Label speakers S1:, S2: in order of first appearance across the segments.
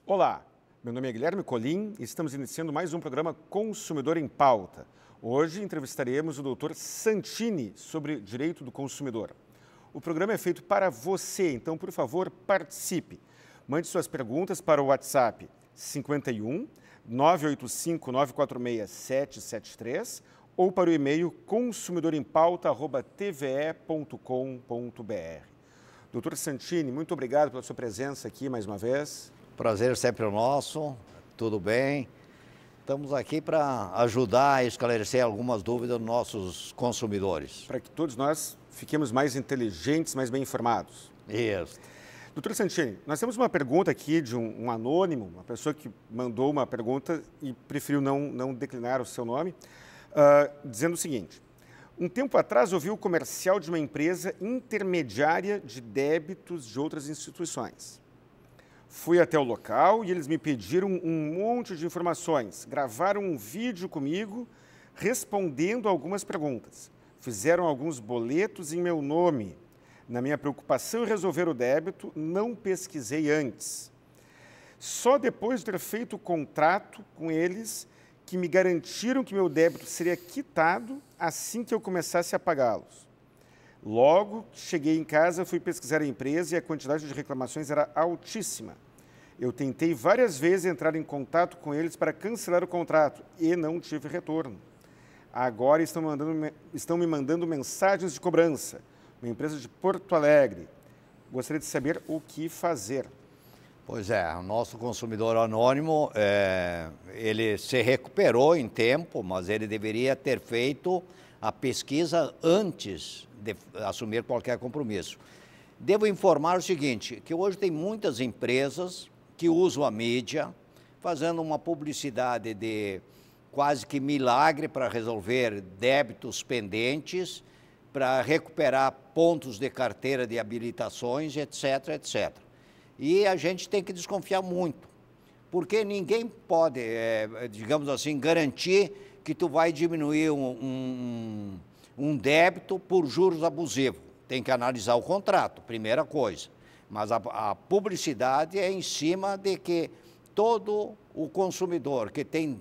S1: Olá, meu nome é Guilherme Colim e estamos iniciando mais um programa Consumidor em Pauta. Hoje entrevistaremos o Dr. Santini sobre direito do consumidor. O programa é feito para você, então, por favor, participe. Mande suas perguntas para o WhatsApp 51 985 946 773 ou para o e-mail consumidorempauta@tve.com.br. Dr. Santini, muito obrigado pela sua presença aqui mais uma vez.
S2: Prazer sempre é nosso, tudo bem? Estamos aqui para ajudar a esclarecer algumas dúvidas dos nossos consumidores.
S1: Para que todos nós fiquemos mais inteligentes, mais bem informados.
S2: Isso.
S1: Doutor Santini, nós temos uma pergunta aqui de um anônimo, uma pessoa que mandou uma pergunta e preferiu não declinar o seu nome, dizendo o seguinte: um tempo atrás ouvi o comercial de uma empresa intermediária de débitos de outras instituições. Fui até o local e eles me pediram um monte de informações, gravaram um vídeo comigo respondendo algumas perguntas, fizeram alguns boletos em meu nome. Na minha preocupação em resolver o débito, não pesquisei antes. Só depois de ter feito o contrato com eles, que me garantiram que meu débito seria quitado assim que eu começasse a pagá-los. Logo que cheguei em casa, fui pesquisar a empresa e a quantidade de reclamações era altíssima. Eu tentei várias vezes entrar em contato com eles para cancelar o contrato e não tive retorno. Agora estão me mandando mensagens de cobrança. Uma empresa de Porto Alegre. Gostaria de saber o que fazer.
S2: Pois é, o nosso consumidor anônimo, ele se recuperou em tempo, mas ele deveria ter feito a pesquisa antes de assumir qualquer compromisso. Devo informar o seguinte, que hoje tem muitas empresas que usam a mídia, fazendo uma publicidade de quase que milagre para resolver débitos pendentes, para recuperar pontos de carteira de habilitações, etc, etc. E a gente tem que desconfiar muito, porque ninguém pode, digamos assim, garantir que tu vai diminuir um débito por juros abusivos. Tem que analisar o contrato, primeira coisa. Mas a publicidade é em cima de que todo o consumidor que tem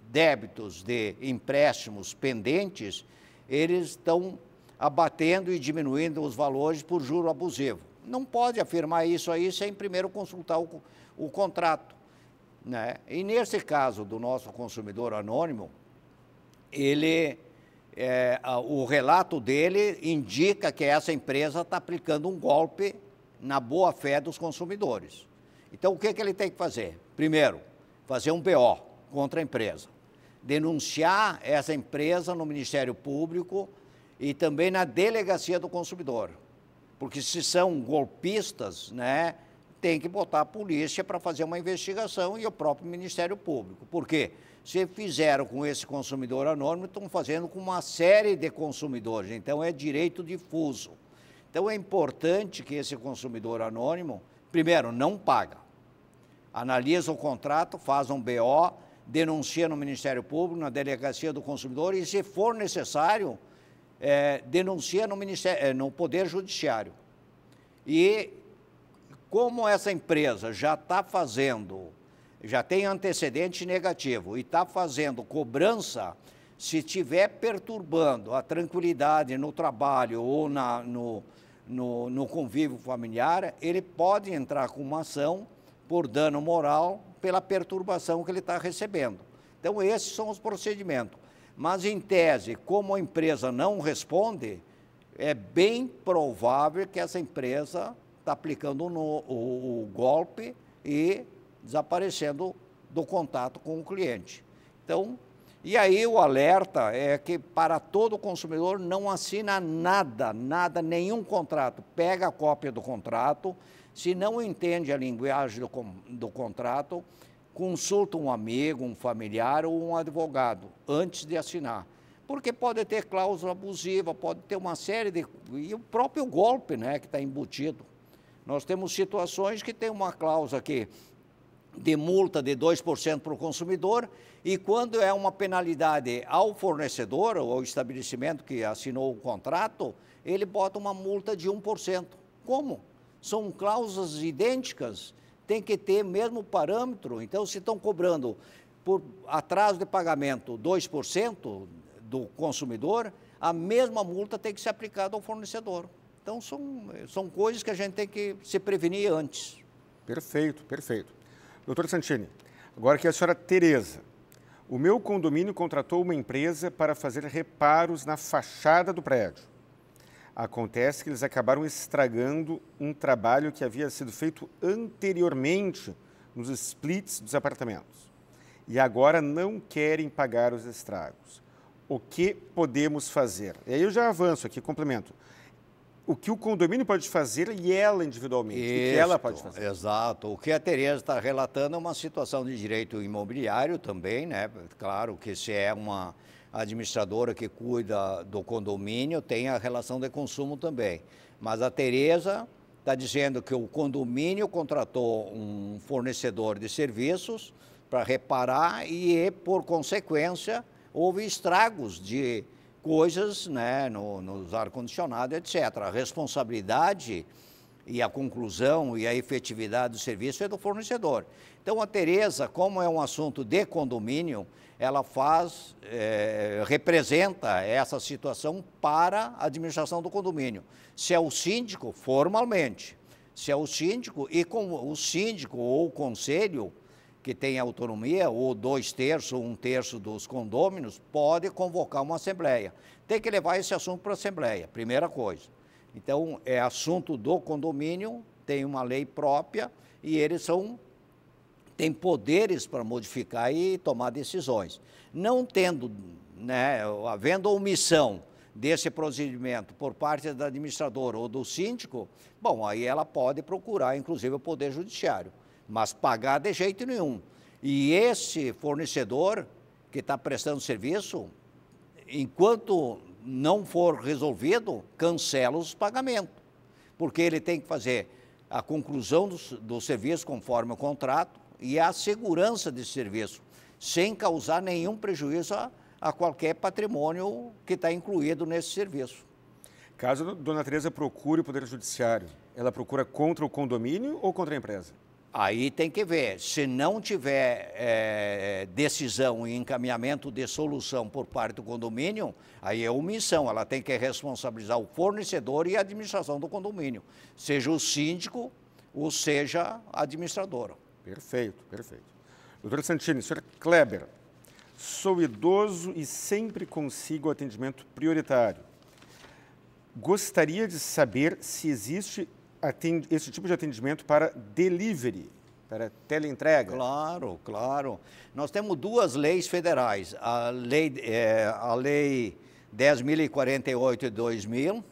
S2: débitos de empréstimos pendentes, eles estão abatendo e diminuindo os valores por juro abusivo. Não pode afirmar isso aí sem primeiro consultar o contrato, né? E nesse caso do nosso consumidor anônimo, o relato dele indica que essa empresa está aplicando um golpe na boa-fé dos consumidores. Então, o que ele tem que fazer? Primeiro, fazer um BO contra a empresa. Denunciar essa empresa no Ministério Público e também na Delegacia do Consumidor. Porque se são golpistas, né, tem que botar a polícia para fazer uma investigação e o próprio Ministério Público. Por quê? Se fizeram com esse consumidor anônimo, estão fazendo com uma série de consumidores. Então, é direito difuso. Então, é importante que esse consumidor anônimo, primeiro, não paga. Analisa o contrato, faz um BO, denuncia no Ministério Público, na Delegacia do Consumidor e, se for necessário, denuncia no Poder Judiciário. E como essa empresa já está fazendo, já tem antecedente negativo e está fazendo cobrança, se estiver perturbando a tranquilidade no trabalho ou no convívio familiar, ele pode entrar com uma ação por dano moral pela perturbação que ele está recebendo. Então, esses são os procedimentos. Mas, em tese, como a empresa não responde, é bem provável que essa empresa está aplicando o golpe e desaparecendo do contato com o cliente. Então, e aí o alerta é que para todo consumidor não assina nada, nenhum contrato. Pega a cópia do contrato, se não entende a linguagem do contrato, consulta um amigo, um familiar ou um advogado antes de assinar. Porque pode ter cláusula abusiva, pode ter uma série de... E o próprio golpe, né, que está embutido. Nós temos situações que tem uma cláusula que de multa de 2% para o consumidor, e quando é uma penalidade ao fornecedor ou ao estabelecimento que assinou o contrato, ele bota uma multa de 1%. Como? São cláusulas idênticas, tem que ter mesmo parâmetro. Então, se estão cobrando por atraso de pagamento 2% do consumidor, a mesma multa tem que ser aplicada ao fornecedor. Então, são coisas que a gente tem que se prevenir antes.
S1: Perfeito, perfeito. Doutor Santini, agora aqui a senhora Tereza. O meu condomínio contratou uma empresa para fazer reparos na fachada do prédio. Acontece que eles acabaram estragando um trabalho que havia sido feito anteriormente nos splits dos apartamentos. E agora não querem pagar os estragos. O que podemos fazer? E aí eu já avanço aqui, complemento. O que o condomínio pode fazer e ela individualmente,
S2: Isso,
S1: o que ela pode fazer.
S2: Exato. O que a Tereza está relatando é uma situação de direito imobiliário também, né? Claro que se é uma administradora que cuida do condomínio, tem a relação de consumo também. Mas a Tereza está dizendo que o condomínio contratou um fornecedor de serviços para reparar e, por consequência, houve estragos de coisas, né, nos ar-condicionados, etc. A responsabilidade e a conclusão e a efetividade do serviço é do fornecedor. Então, a Tereza, como é um assunto de condomínio, ela representa essa situação para a administração do condomínio. Se é o síndico, formalmente. Se é o síndico, e com o síndico ou o conselho, que tem autonomia, ou 2/3 ou 1/3 dos condôminos, pode convocar uma assembleia. Tem que levar esse assunto para a assembleia, primeira coisa. Então, é assunto do condomínio, tem uma lei própria e eles têm poderes para modificar e tomar decisões. Não tendo, né, havendo omissão desse procedimento por parte da administradora ou do síndico, bom, aí ela pode procurar, inclusive, o Poder Judiciário. Mas pagar de jeito nenhum. E esse fornecedor que está prestando serviço, enquanto não for resolvido, cancela os pagamentos. Porque ele tem que fazer a conclusão do serviço conforme o contrato e a segurança desse serviço, sem causar nenhum prejuízo a qualquer patrimônio que está incluído nesse serviço.
S1: Caso a dona Tereza procure o Poder Judiciário, ela procura contra o condomínio ou contra a empresa?
S2: Aí tem que ver, se não tiver decisão e encaminhamento de solução por parte do condomínio, aí é omissão, ela tem que responsabilizar o fornecedor e a administração do condomínio, seja o síndico ou seja a administradora.
S1: Perfeito, perfeito. Doutora Santini, senhor Kleber, sou idoso e sempre consigo atendimento prioritário. Gostaria de saber se existe esse tipo de atendimento para delivery, para teleentrega.
S2: Claro, claro. Nós temos duas leis federais, a lei 10.048 de 2000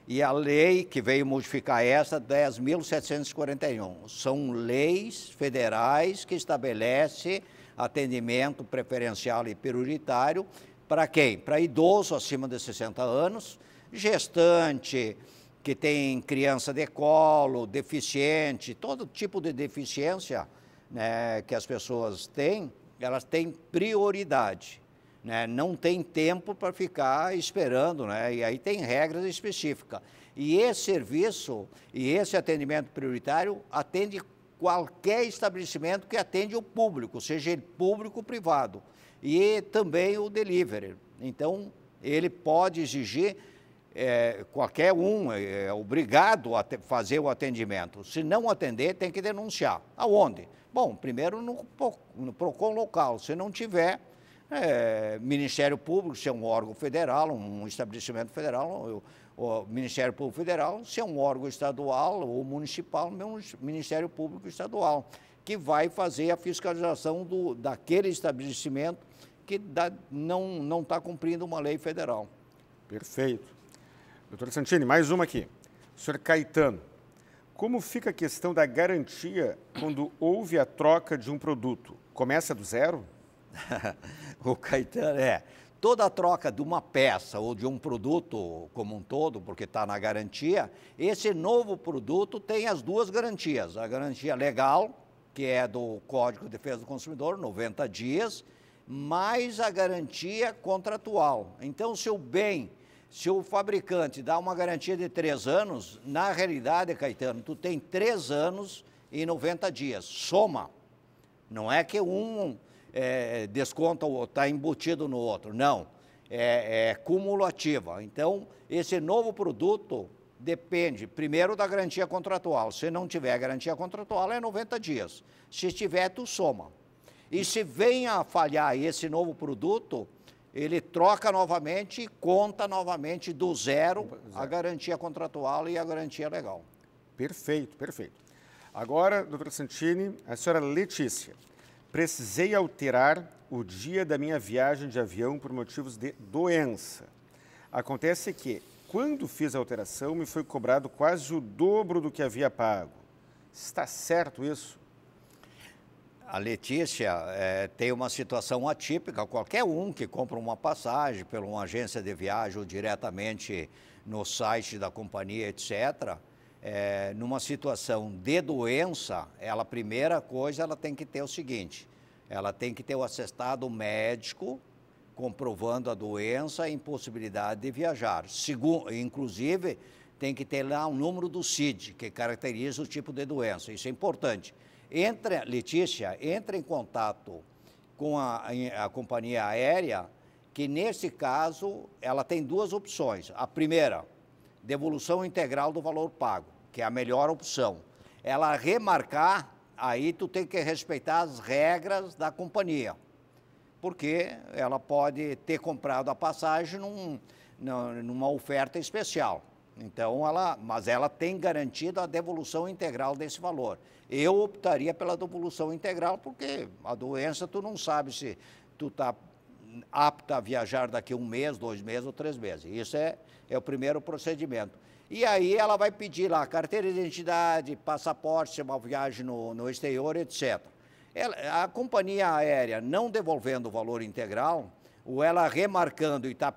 S2: e a lei que veio modificar essa, 10.741. São leis federais que estabelecem atendimento preferencial e prioritário para quem? Para idoso acima de 60 anos, gestante, que tem criança de colo, deficiente, todo tipo de deficiência, né, que as pessoas têm, elas têm prioridade, né, não tem tempo para ficar esperando, né, e aí tem regras específicas. E esse serviço e esse atendimento prioritário atende qualquer estabelecimento que atende o público, seja ele público ou privado, e também o delivery. Então, ele pode exigir qualquer um é obrigado a fazer o atendimento. Se não atender, tem que denunciar. Aonde? Bom, primeiro no PROCON local. Se não tiver, Ministério Público, se é um órgão federal, um estabelecimento federal, o Ministério Público Federal, se é um órgão estadual ou municipal, Ministério Público Estadual, que vai fazer a fiscalização daquele estabelecimento que não está cumprindo uma lei federal.
S1: Perfeito. Doutora Santini, mais uma aqui. Senhor Caetano, como fica a questão da garantia quando houve a troca de um produto? Começa do zero?
S2: O Caetano, toda a troca de uma peça ou de um produto como um todo, porque está na garantia, esse novo produto tem as duas garantias, a garantia legal que é do Código de Defesa do Consumidor, 90 dias, mais a garantia contratual. Então, se o fabricante dá uma garantia de 3 anos, na realidade, Caetano, tu tem 3 anos e 90 dias, soma. Não é que um desconta ou está embutido no outro, não. É cumulativa. Então, esse novo produto depende, primeiro, da garantia contratual. Se não tiver garantia contratual, é 90 dias. Se tiver, tu soma. E se vem a falhar esse novo produto, ele troca novamente e conta novamente do zero a garantia contratual e a garantia legal.
S1: Perfeito, perfeito. Agora, doutora Santini, a senhora Letícia. Precisei alterar o dia da minha viagem de avião por motivos de doença. Acontece que, quando fiz a alteração, me foi cobrado quase o dobro do que havia pago. Está certo isso?
S2: A Letícia tem uma situação atípica. Qualquer um que compra uma passagem por uma agência de viagem ou diretamente no site da companhia, etc., numa situação de doença, a primeira coisa, ela tem que ter o seguinte, ela tem que ter o atestado médico comprovando a doença e impossibilidade de viajar. Inclusive, tem que ter lá um número do CID, que caracteriza o tipo de doença. Isso é importante. Letícia, entre em contato com a companhia aérea, que nesse caso, ela tem 2 opções. A primeira, devolução integral do valor pago, que é a melhor opção. Ela remarcar, aí tu tem que respeitar as regras da companhia, porque ela pode ter comprado a passagem numa oferta especial. Então, mas ela tem garantido a devolução integral desse valor. Eu optaria pela devolução integral, porque a doença tu não sabe se tu está apta a viajar daqui 1 mês, 2 meses ou 3 meses. Isso é o primeiro procedimento. E aí ela vai pedir lá carteira de identidade, passaporte, se é uma viagem no exterior, etc. A companhia aérea não devolvendo o valor integral, ou ela remarcando e está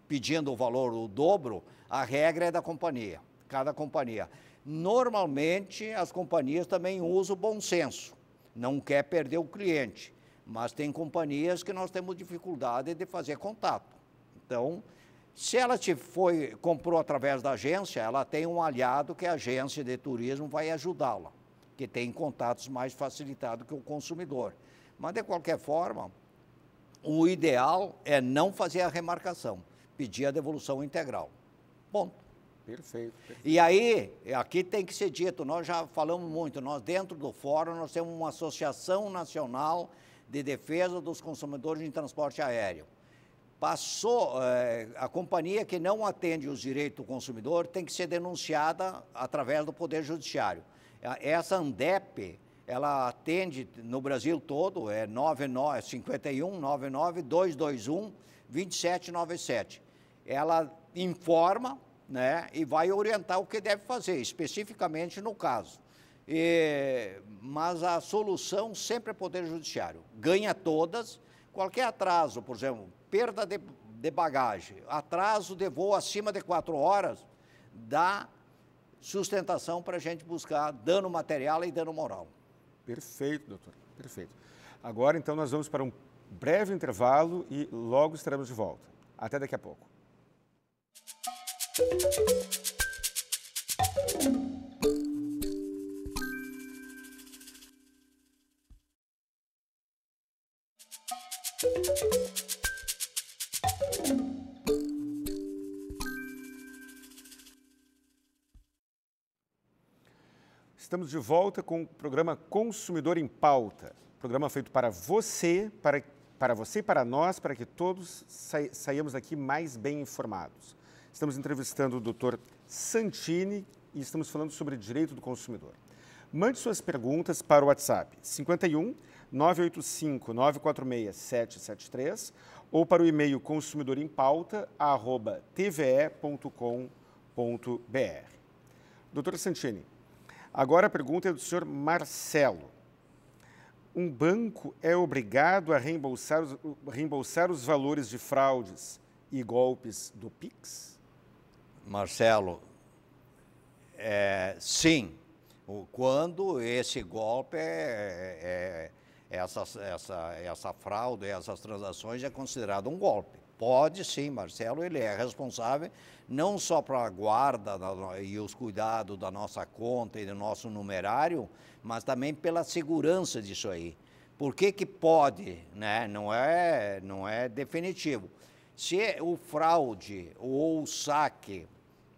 S2: pedindo o valor o dobro, a regra é da companhia, cada companhia. Normalmente, as companhias também usam o bom senso, não quer perder o cliente, mas tem companhias que nós temos dificuldade de fazer contato. Então, se ela comprou através da agência, ela tem um aliado que a agência de turismo vai ajudá-la, que tem contatos mais facilitados que o consumidor. Mas, de qualquer forma, o ideal é não fazer a remarcação, pedir a devolução integral. Ponto.
S1: Perfeito, perfeito.
S2: E aí, aqui tem que ser dito, nós já falamos muito, nós dentro do fórum, nós temos uma Associação Nacional de Defesa dos Consumidores em Transporte Aéreo. A companhia que não atende os direitos do consumidor tem que ser denunciada através do Poder Judiciário. Essa ANDEP, ela atende no Brasil todo, 51 99 221 2797. Ela informa, né, e vai orientar o que deve fazer, especificamente no caso. Mas a solução sempre é Poder Judiciário. Ganha todas. Qualquer atraso, por exemplo, perda de bagagem, atraso de voo acima de 4 horas, dá sustentação para a gente buscar dano material e dano moral.
S1: Perfeito, doutor. Perfeito. Agora, então, nós vamos para um breve intervalo e logo estaremos de volta. Até daqui a pouco. Estamos de volta com o programa Consumidor em Pauta. Programa feito para você, para você e para nós, para que todos saiamos daqui mais bem informados. Estamos entrevistando o Dr. Santini e estamos falando sobre direito do consumidor. Mande suas perguntas para o WhatsApp 51 985 946 773 ou para o e-mail consumidorempauta@tve.com.br. Dr. Santini, agora a pergunta é do senhor Marcelo. Um banco é obrigado a reembolsar os valores de fraudes e golpes do Pix?
S2: Marcelo, sim, Quando esse golpe, essa fraude, essas transações é considerado um golpe. Pode sim, Marcelo, ele é responsável não só para a guarda e os cuidados da nossa conta e do nosso numerário, mas também pela segurança disso aí. Por que que pode, né? Não é definitivo. Se o fraude ou o saque,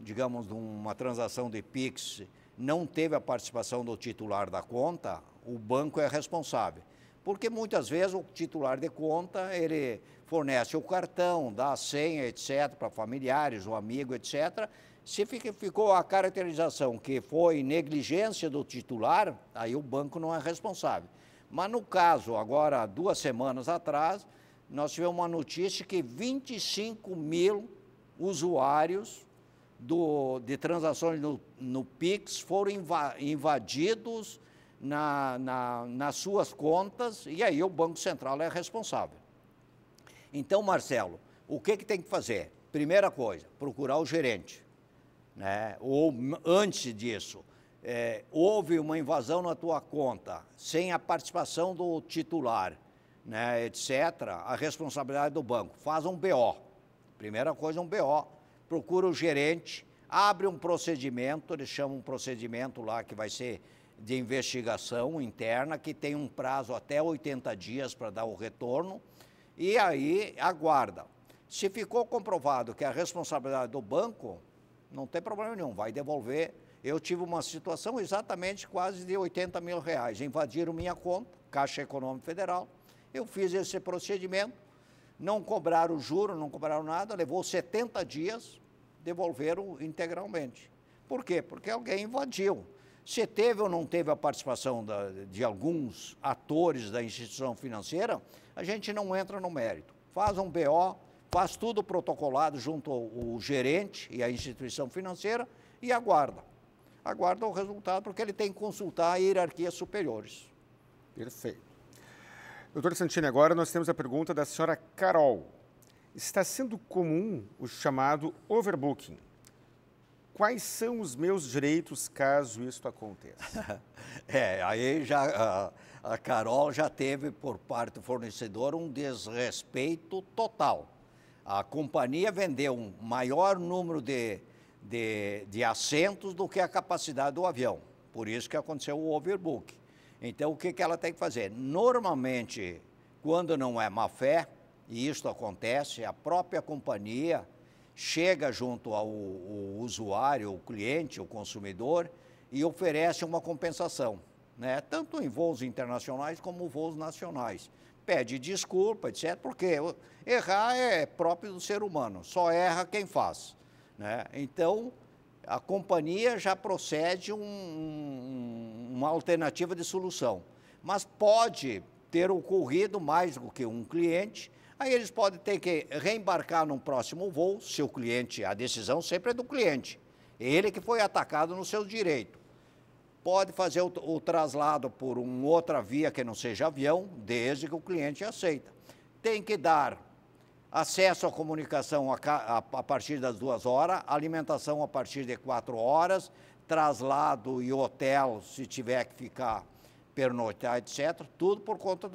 S2: digamos, de uma transação de Pix, não teve a participação do titular da conta, o banco é responsável. Porque muitas vezes o titular de conta, ele fornece o cartão, dá a senha, etc., para familiares, o amigo, etc. Se ficou a caracterização que foi negligência do titular, aí o banco não é responsável. Mas no caso, agora, 2 semanas atrás, nós tivemos uma notícia que 25 mil usuários de transações no Pix foram invadidos nas suas contas, e aí o Banco Central é responsável. Então, Marcelo, o que tem que fazer? Primeira coisa, procurar o gerente, né? Ou antes disso, houve uma invasão na tua conta, sem a participação do titular, né, etc., a responsabilidade do banco. Faz um BO. Primeira coisa, um BO. Procura o gerente, abre um procedimento, eles chamam um procedimento lá que vai ser de investigação interna, que tem um prazo até 80 dias para dar o retorno, e aí aguarda. Se ficou comprovado que é a responsabilidade do banco, não tem problema nenhum, vai devolver. Eu tive uma situação exatamente quase de 80 mil reais. Invadiram minha conta, Caixa Econômica Federal. Eu fiz esse procedimento, não cobraram juro, não cobraram nada, levou 70 dias, devolveram integralmente. Por quê? Porque alguém invadiu. Se teve ou não teve a participação de alguns atores da instituição financeira, a gente não entra no mérito. Faz um BO, faz tudo protocolado junto ao gerente e à instituição financeira e aguarda. Aguarda o resultado, porque ele tem que consultar hierarquias superiores.
S1: Perfeito. Doutor Santini, agora nós temos a pergunta da senhora Carol. Está sendo comum o chamado overbooking. Quais são os meus direitos caso isso aconteça?
S2: Aí já a Carol já teve por parte do fornecedor um desrespeito total. A companhia vendeu um maior número de assentos do que a capacidade do avião. Por isso que aconteceu o overbook. Então, o que ela tem que fazer? Normalmente, quando não é má fé, e isto acontece, a própria companhia chega junto ao usuário, o cliente, o consumidor, e oferece uma compensação, né? Tanto em voos internacionais como voos nacionais. Pede desculpa, etc., porque errar é próprio do ser humano, só erra quem faz, né? Então, a companhia já procede uma alternativa de solução. Mas pode ter ocorrido mais do que um cliente, aí eles podem ter que reembarcar num próximo voo, se o cliente, a decisão sempre é do cliente, ele que foi atacado no seu direito. Pode fazer o traslado por uma outra via que não seja avião, desde que o cliente aceita. Tem que dar acesso à comunicação a partir das 2 horas, alimentação a partir de 4 horas, traslado e hotel, se tiver que ficar, pernoitar, etc., tudo por conta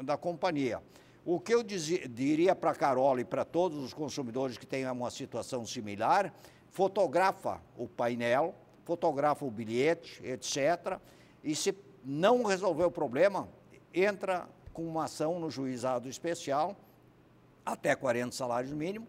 S2: da companhia. O que eu diria para a Carol e para todos os consumidores que tenham uma situação similar, fotografa o painel, fotografa o bilhete, etc., e se não resolver o problema, entra com uma ação no juizado especial, até 40 salários mínimos,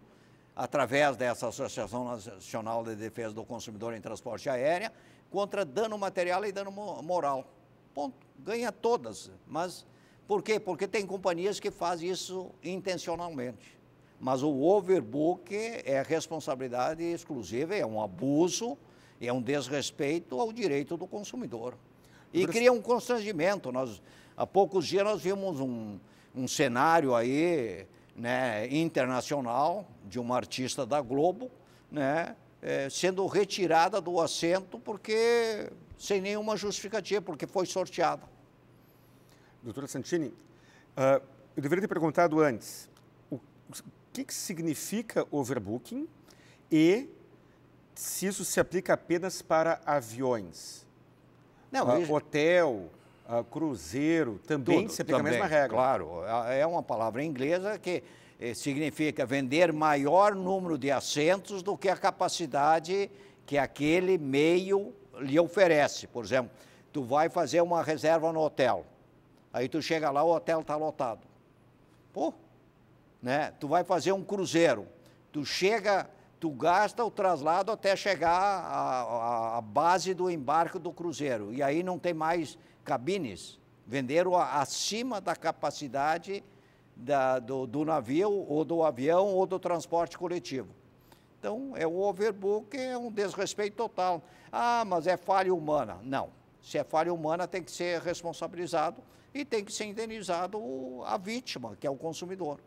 S2: através dessa Associação Nacional de Defesa do Consumidor em Transporte Aéreo, contra dano material e dano moral. Ponto. Ganha todas. Mas por quê? Porque tem companhias que fazem isso intencionalmente. Mas o overbook é responsabilidade exclusiva, é um abuso, é um desrespeito ao direito do consumidor. E cria um constrangimento. Há poucos dias nós vimos um cenário aí, né, internacional, de uma artista da Globo, né, sendo retirada do assento porque sem nenhuma justificativa, porque foi sorteada.
S1: Doutora Santini, eu deveria ter perguntado antes, o que significa overbooking e se isso se aplica apenas para aviões?
S2: Não,
S1: hotel, cruzeiro, também
S2: tudo,
S1: se aplica
S2: também,
S1: a mesma regra.
S2: Claro, é uma palavra inglesa que significa vender maior número de assentos do que a capacidade que aquele meio lhe oferece. Por exemplo, tu vai fazer uma reserva no hotel, aí tu chega lá, o hotel está lotado. Pô, né? Tu vai fazer um cruzeiro, tu chega, tu gasta o traslado até chegar à base do embarque do cruzeiro, e aí não tem mais cabines, venderam acima da capacidade do navio, ou do avião, ou do transporte coletivo. Então, o overbook é um desrespeito total. Ah, mas é falha humana. Não, se é falha humana tem que ser responsabilizado e tem que ser indenizado a vítima, que é o consumidor.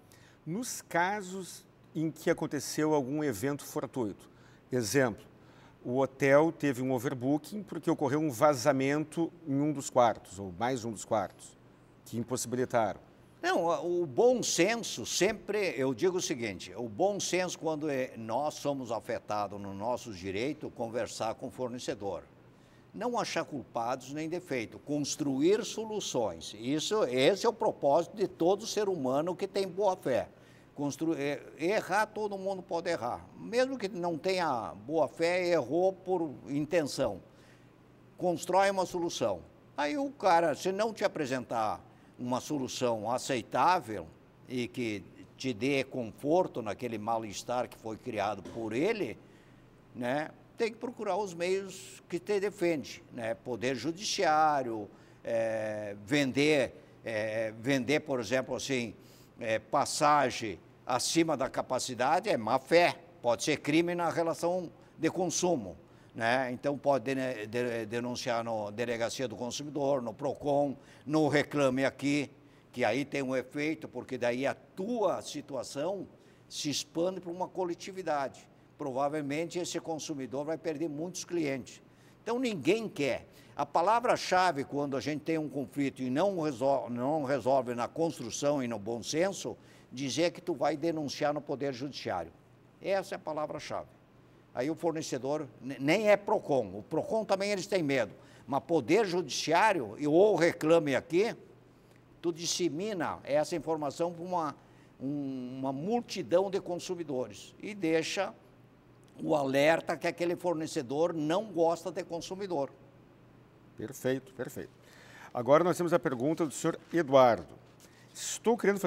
S1: Nos casos em que aconteceu algum evento fortuito, exemplo, o hotel teve um overbooking porque ocorreu um vazamento em um dos quartos, ou mais um dos quartos, que impossibilitaram.
S2: Não, o bom senso sempre, eu digo o seguinte, o bom senso quando nós somos afetados no nosso direito, conversar com o fornecedor. Não achar culpados nem defeito, construir soluções. Esse é o propósito de todo ser humano que tem boa fé. Errar, todo mundo pode errar. Mesmo que não tenha boa fé, errou por intenção. Constrói uma solução. Aí o cara, se não te apresentar uma solução aceitável e que te dê conforto naquele mal-estar que foi criado por ele, né, tem que procurar os meios que te defende, né? Poder judiciário, vender, por exemplo, assim, passagem acima da capacidade é má fé, pode ser crime na relação de consumo, né? Então pode denunciar na Delegacia do Consumidor, no PROCON, no Reclame Aqui, que aí tem um efeito, porque daí a tua situação se expande para uma coletividade. Provavelmente esse consumidor vai perder muitos clientes. Então ninguém quer. A palavra-chave quando a gente tem um conflito e não resolve na construção e no bom senso, dizer que tu vai denunciar no Poder Judiciário. Essa é a palavra-chave. Aí o fornecedor, nem é PROCON, o PROCON também eles têm medo, mas Poder Judiciário, ou Reclame Aqui, tu dissemina essa informação para uma multidão de consumidores e deixa o alerta que aquele fornecedor não gosta de consumidor.
S1: Perfeito, perfeito. Agora nós temos a pergunta do senhor Eduardo. Estou querendo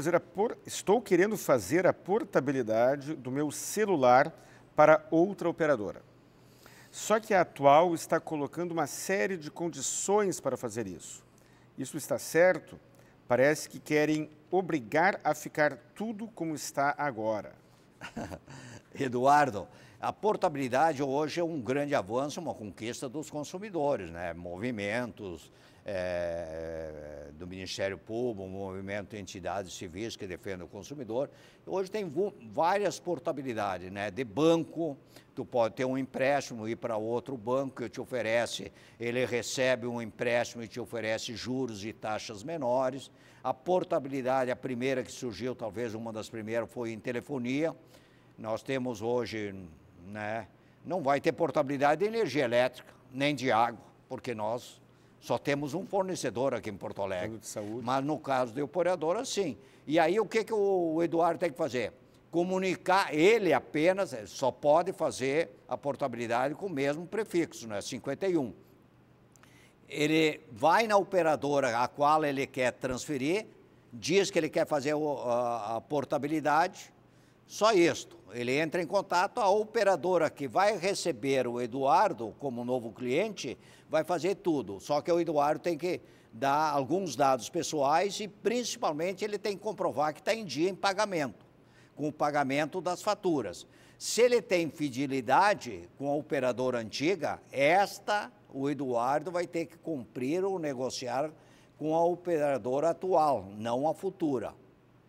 S1: fazer a portabilidade do meu celular para outra operadora. Só que a atual está colocando uma série de condições para fazer isso. Isso está certo? Parece que querem obrigar a ficar tudo como está agora.
S2: Eduardo, a portabilidade hoje é um grande avanço, uma conquista dos consumidores, né? Movimentos do Ministério Público, movimento de entidades civis que defendem o consumidor. Hoje tem várias portabilidades, né? De banco, tu pode ter um empréstimo, ir para outro banco que te oferece, ele recebe um empréstimo e te oferece juros e taxas menores. A portabilidade, a primeira que surgiu, talvez uma das primeiras, foi em telefonia. Nós temos hoje, né, não vai ter portabilidade de energia elétrica, nem de água, porque nós só temos um fornecedor aqui em Porto Alegre.
S1: De saúde.
S2: Mas no caso de operadora, sim. E aí o que o Eduardo tem que fazer? Comunicar, ele apenas só pode fazer a portabilidade com o mesmo prefixo, né, 51. Ele vai na operadora a qual ele quer transferir, diz que ele quer fazer a portabilidade, só isto. Ele entra em contato, a operadora que vai receber o Eduardo como novo cliente vai fazer tudo. Só que o Eduardo tem que dar alguns dados pessoais e, principalmente, ele tem que comprovar que está em dia em pagamento, com o pagamento das faturas. Se ele tem fidelidade com a operadora antiga, o Eduardo vai ter que cumprir ou negociar com a operadora atual, não a futura,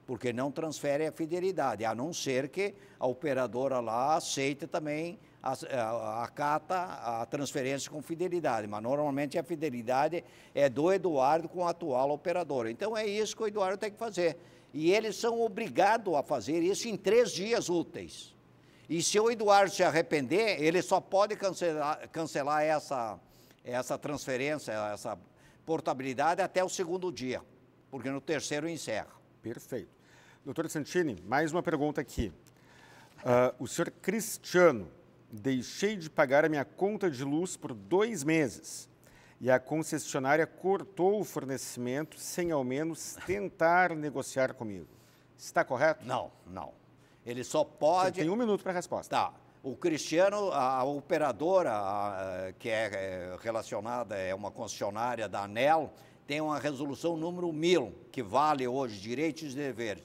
S2: porque não transfere a fidelidade, a não ser que a operadora lá aceite também, acata a transferência com fidelidade, mas normalmente a fidelidade é do Eduardo com a atual operadora. Então é isso que o Eduardo tem que fazer. E eles são obrigados a fazer isso em 3 dias úteis. E se o Eduardo se arrepender, ele só pode cancelar essa transferência, essa portabilidade até o segundo dia, porque no terceiro encerra.
S1: Perfeito. Doutor Santini, mais uma pergunta aqui. O senhor Cristiano, deixei de pagar a minha conta de luz por 2 meses e a concessionária cortou o fornecimento sem ao menos tentar negociar comigo. Está correto?
S2: Não, não. Ele só pode...
S1: Você tem 1 minuto para a resposta.
S2: Tá. O Cristiano, a operadora que é relacionada, é uma concessionária da ANEEL, tem uma resolução número 1000, que vale hoje, direitos e deveres.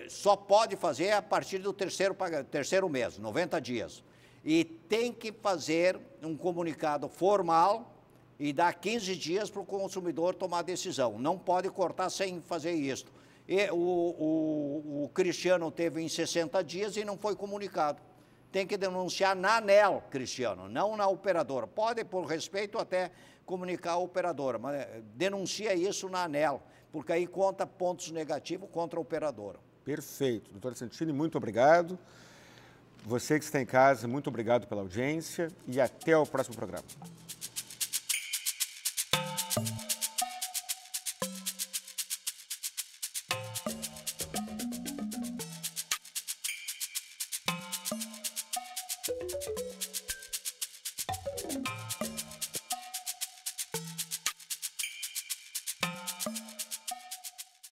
S2: Só pode fazer a partir do terceiro mês, 90 dias. E tem que fazer um comunicado formal e dar 15 dias para o consumidor tomar decisão. Não pode cortar sem fazer isso. E o Cristiano teve em 60 dias e não foi comunicado. Tem que denunciar na ANEEL, Cristiano, não na operadora. Pode, por respeito, até comunicar a operadora, mas denuncia isso na ANEEL, porque aí conta pontos negativos contra a operadora.
S1: Perfeito. Doutor Santini, muito obrigado. Você que está em casa, muito obrigado pela audiência e até o próximo programa.